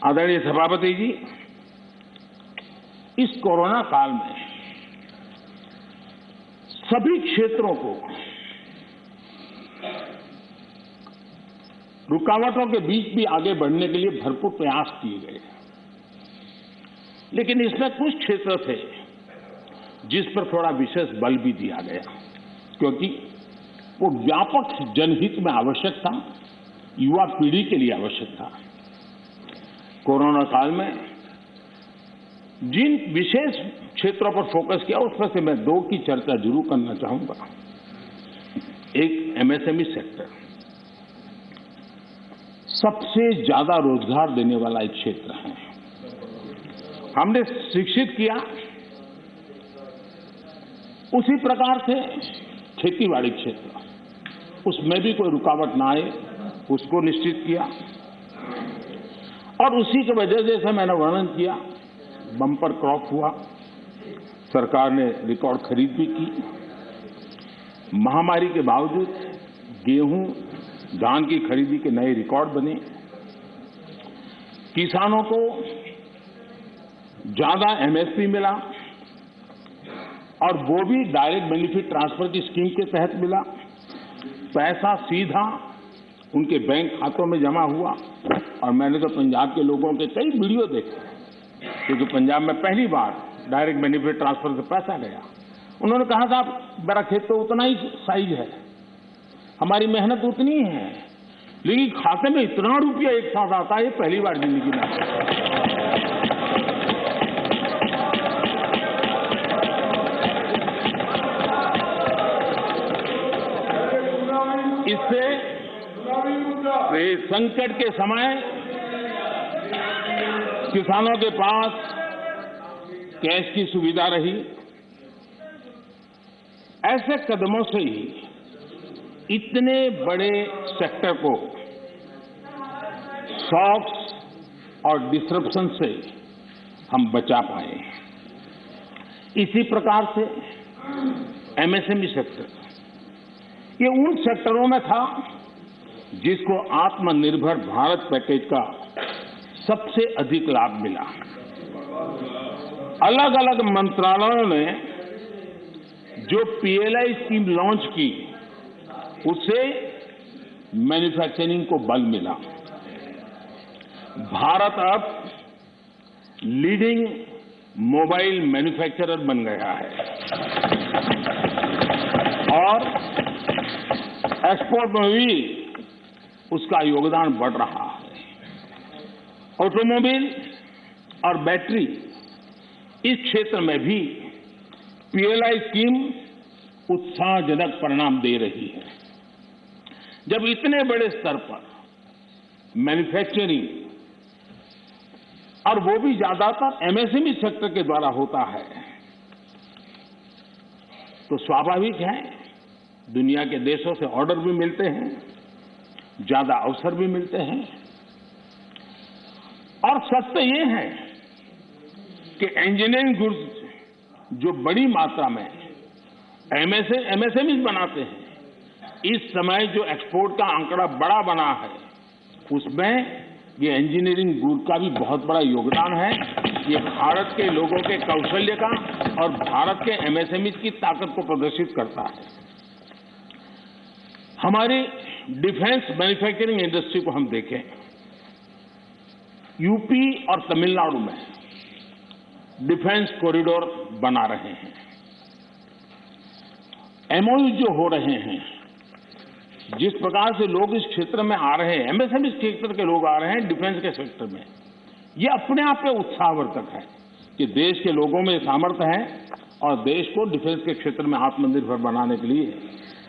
आदरणीय सभापति जी, इस कोरोना काल में सभी क्षेत्रों को रुकावटों के बीच भी आगे बढ़ने के लिए भरपूर प्रयास किए गए, लेकिन इसमें कुछ क्षेत्र थे जिस पर थोड़ा विशेष बल भी दिया गया, क्योंकि वो व्यापक जनहित में आवश्यक था, युवा पीढ़ी के लिए आवश्यक था। कोरोना काल में जिन विशेष क्षेत्रों पर फोकस किया उसमें से मैं दो की चर्चा जरूर करना चाहूंगा। एक एमएसएमई सेक्टर, सबसे ज्यादा रोजगार देने वाला एक क्षेत्र है। हमने शिक्षित किया, उसी प्रकार से खेतीबाड़ी क्षेत्र, उसमें भी कोई रुकावट ना आए उसको निश्चित किया, और उसी की वजह जैसे मैंने वर्णन किया, बम्पर क्रॉप हुआ, सरकार ने रिकॉर्ड खरीद भी की। महामारी के बावजूद गेहूं, धान की खरीदी के नए रिकॉर्ड बने। किसानों को ज्यादा एमएसपी मिला, और वो भी डायरेक्ट बेनिफिट ट्रांसफर की स्कीम के तहत मिला। पैसा सीधा उनके बैंक खातों में जमा हुआ, और मैंने तो पंजाब के लोगों के कई वीडियो देखे, क्योंकि पंजाब में पहली बार डायरेक्ट बेनिफिट ट्रांसफर से पैसा गया। उन्होंने कहा साहब मेरा खेत तो उतना ही साइज है, हमारी मेहनत उतनी ही है, लेकिन खाते में इतना रुपया एक साथ आता है, पहली बार जिंदगी में। इससे संकट के समय किसानों के पास कैश की सुविधा रही। ऐसे कदमों से ही इतने बड़े सेक्टर को शॉक्स और डिसरप्शन से हम बचा पाए। इसी प्रकार से एमएसएमई सेक्टर, ये उन सेक्टरों में था जिसको आत्मनिर्भर भारत पैकेज का सबसे अधिक लाभ मिला। अलग अलग मंत्रालयों ने जो पीएलआई स्कीम लॉन्च की, उससे मैन्युफैक्चरिंग को बल मिला। भारत अब लीडिंग मोबाइल मैन्युफैक्चरर बन गया है, और एक्सपोर्ट में भी उसका योगदान बढ़ रहा है। ऑटोमोबाइल और बैटरी, इस क्षेत्र में भी पीएलआई स्कीम उत्साहजनक परिणाम दे रही है। जब इतने बड़े स्तर पर मैन्युफैक्चरिंग, और वो भी ज्यादातर एमएसएमई सेक्टर के द्वारा होता है, तो स्वाभाविक है दुनिया के देशों से ऑर्डर भी मिलते हैं, ज्यादा अवसर भी मिलते हैं। और सत्य ये है कि इंजीनियरिंग गुड्स जो बड़ी मात्रा में एमएसएमई बनाते हैं, इस समय जो एक्सपोर्ट का आंकड़ा बड़ा बना है, उसमें ये इंजीनियरिंग गुड का भी बहुत बड़ा योगदान है। ये भारत के लोगों के कौशल्य का और भारत के एमएसएमई की ताकत को प्रदर्शित करता है। हमारी डिफेंस मैन्युफैक्चरिंग इंडस्ट्री को हम देखें, यूपी और तमिलनाडु में डिफेंस कॉरिडोर बना रहे हैं। एमओयू जो हो रहे हैं, जिस प्रकार से लोग इस क्षेत्र में आ रहे हैं, एमएसएमई क्षेत्र के लोग आ रहे हैं डिफेंस के सेक्टर में, ये अपने आप में उत्साहवर्धक है कि देश के लोगों में सामर्थ्य है, और देश को डिफेंस के क्षेत्र में आत्मनिर्भर बनाने के लिए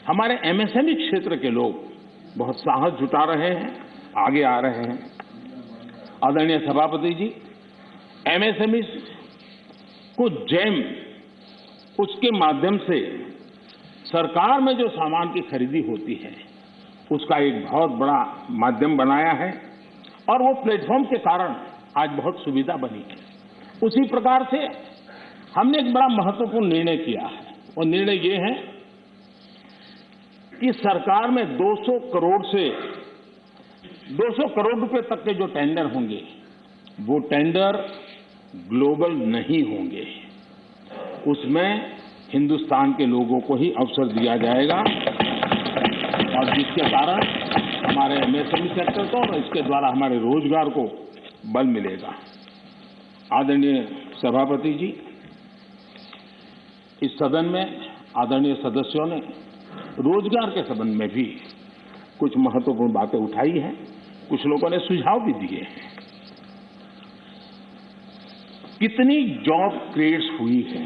हमारे एमएसएमई क्षेत्र के लोग बहुत साहस जुटा रहे हैं, आगे आ रहे हैं। आदरणीय सभापति जी, एमएसएमई को जेम, उसके माध्यम से सरकार में जो सामान की खरीदी होती है, उसका एक बहुत बड़ा माध्यम बनाया है, और वो प्लेटफॉर्म के कारण आज बहुत सुविधा बनी है। उसी प्रकार से हमने एक बड़ा महत्वपूर्ण निर्णय किया है। वो निर्णय ये है कि सरकार में 200 करोड़ से 200 करोड़ रुपए तक के जो टेंडर होंगे, वो टेंडर ग्लोबल नहीं होंगे, उसमें हिंदुस्तान के लोगों को ही अवसर दिया जाएगा और जिसके कारण हमारे एमएसएमई सेक्टर को और इसके द्वारा हमारे रोजगार को बल मिलेगा। आदरणीय सभापति जी, इस सदन में आदरणीय सदस्यों ने रोजगार के संबंध में भी कुछ महत्वपूर्ण बातें उठाई हैं, कुछ लोगों ने सुझाव भी दिए हैं। कितनी जॉब क्रिएट्स हुई है,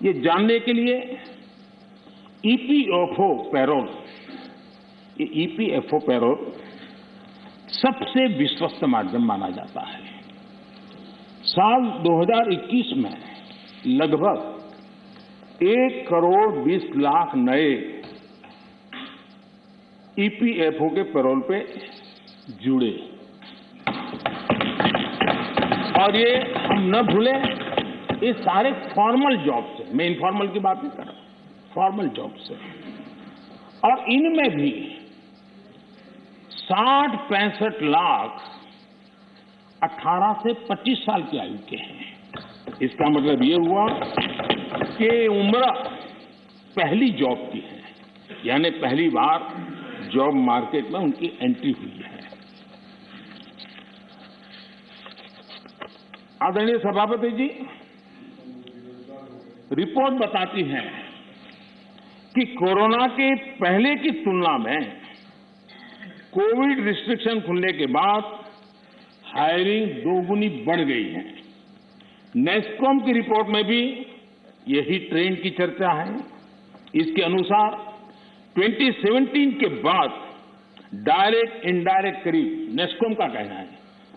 ये जानने के लिए ईपीएफओ पैरोल, ये ईपीएफओ पैरोल सबसे विश्वस्त माध्यम माना जाता है। साल 2021 में लगभग 1 करोड़ 20 लाख नए ईपीएफओ के पैरोल पे जुड़े, और ये हम न भूलें, ये सारे फॉर्मल जॉब से, मैं इनफॉर्मल की बात नहीं कर रहा, फॉर्मल जॉब से, और इनमें भी 60-65 लाख 18 से 25 साल की आयु के हैं। इसका मतलब ये हुआ कि उम्र पहली जॉब की है, यानी पहली बार जॉब मार्केट में उनकी एंट्री हुई है। आदरणीय सभापति जी, रिपोर्ट बताती है कि कोरोना के पहले की तुलना में कोविड रिस्ट्रिक्शन खुलने के बाद हायरिंग दोगुनी बढ़ गई है। नेस्कॉम की रिपोर्ट में भी यही ट्रेंड की चर्चा है। इसके अनुसार 2017 के बाद डायरेक्ट इनडायरेक्ट करीब, नेस्कॉम का कहना है,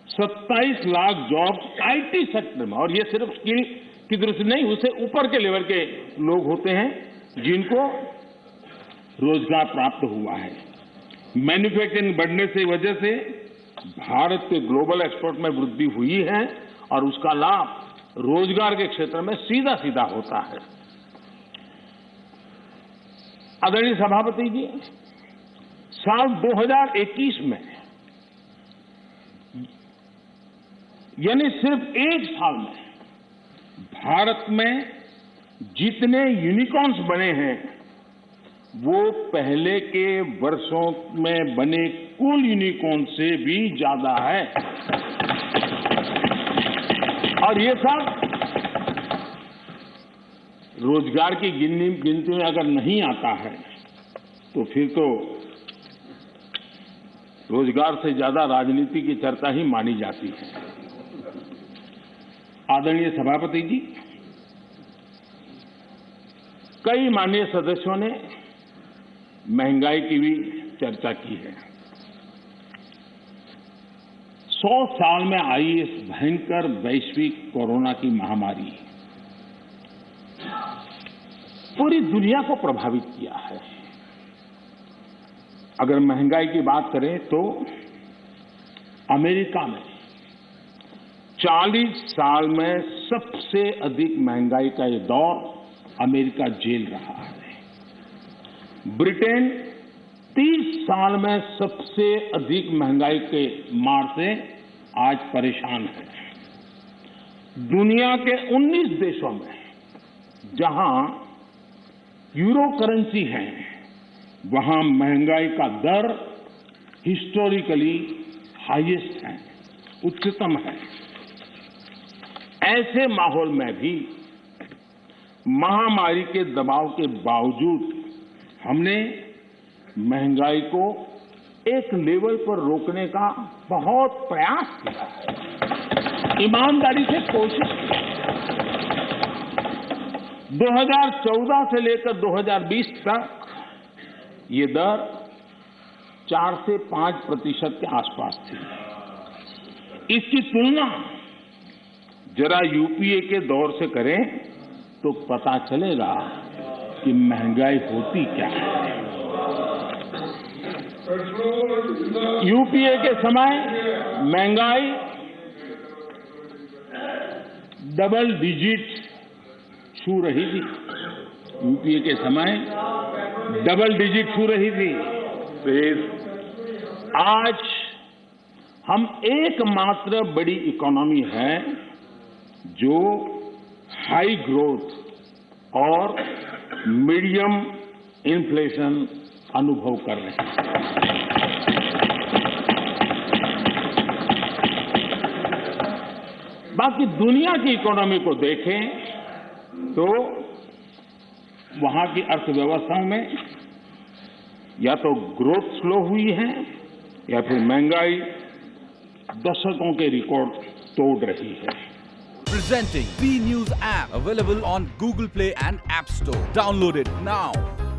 27 लाख जॉब आईटी सेक्टर में, और ये सिर्फ स्किल की दृष्टि नहीं, उससे ऊपर के लेवल के लोग होते हैं जिनको रोजगार प्राप्त हुआ है। मैन्युफैक्चरिंग बढ़ने की वजह से भारत के ग्लोबल एक्सपोर्ट में वृद्धि हुई है और उसका लाभ रोजगार के क्षेत्र में सीधा सीधा होता है। आदरणीय सभापति जी, साल 2021 में, यानी सिर्फ एक साल में, भारत में जितने यूनिकॉर्न्स बने हैं वो पहले के वर्षों में बने कुल यूनिकॉर्न से भी ज्यादा है। और ये सब रोजगार की गिनती में अगर नहीं आता है तो फिर तो रोजगार से ज्यादा राजनीति की चर्चा ही मानी जाती है। आदरणीय सभापति जी, कई माननीय सदस्यों ने महंगाई की भी चर्चा की है। 100 साल में आई इस भयंकर वैश्विक कोरोना की महामारी पूरी दुनिया को प्रभावित किया है। अगर महंगाई की बात करें तो अमेरिका में 40 साल में सबसे अधिक महंगाई का ये दौर अमेरिका झेल रहा है। ब्रिटेन 30 साल में सबसे अधिक महंगाई के मार से आज परेशान है। दुनिया के 19 देशों में जहां यूरो करेंसी है, वहां महंगाई का दर हिस्टोरिकली हाईएस्ट है, उच्चतम है। ऐसे माहौल में भी महामारी के दबाव के बावजूद हमने महंगाई को एक लेवल पर रोकने का बहुत प्रयास किया, ईमानदारी से कोशिश की। 2014 से लेकर 2020 तक ये दर 4 से 5% के आसपास थी। इसकी तुलना जरा यूपीए के दौर से करें तो पता चलेगा कि महंगाई होती क्या है। यूपीए के समय महंगाई डबल डिजिट छू रही थी। यूपीए के समय डबल डिजिट छू रही थी। फिर आज हम एकमात्र बड़ी इकोनॉमी है जो हाई ग्रोथ और मीडियम इन्फ्लेशन अनुभव कर रहे हैं। बाकी दुनिया की इकोनॉमी को देखें तो वहां की अर्थव्यवस्थाओं में या तो ग्रोथ स्लो हुई है या फिर महंगाई दशकों के रिकॉर्ड तोड़ रही है। Presenting B News app available on Google Play and App Store. Download it now.